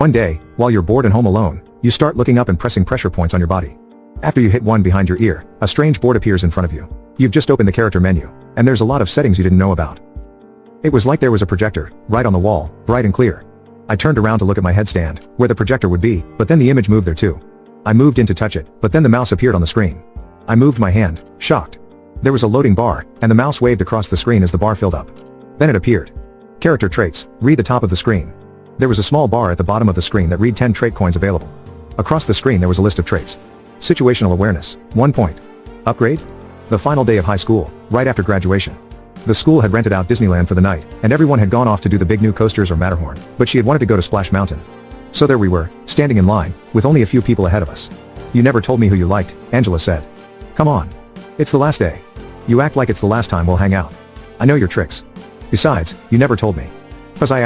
One day, while you're bored and home alone, you start looking up and pressing pressure points on your body. After you hit one behind your ear, a strange board appears in front of you. You've just opened the character menu, and there's a lot of settings you didn't know about. It was like there was a projector, right on the wall, bright and clear. I turned around to look at my headstand, where the projector would be, but then the image moved there too. I moved in to touch it, but then the mouse appeared on the screen. I moved my hand, shocked. There was a loading bar, and the mouse waved across the screen as the bar filled up. Then it appeared. Character traits, read the top of the screen. There was a small bar at the bottom of the screen that read 10 trait coins available. Across the screen there was a list of traits. Situational awareness, 1 point. Upgrade? The final day of high school, right after graduation. The school had rented out Disneyland for the night, and everyone had gone off to do the big new coasters or Matterhorn, but she had wanted to go to Splash Mountain. So there we were, standing in line, with only a few people ahead of us. You never told me who you liked, Angela said. Come on. It's the last day. You act like it's the last time we'll hang out. I know your tricks. Besides, you never told me. 'Cause I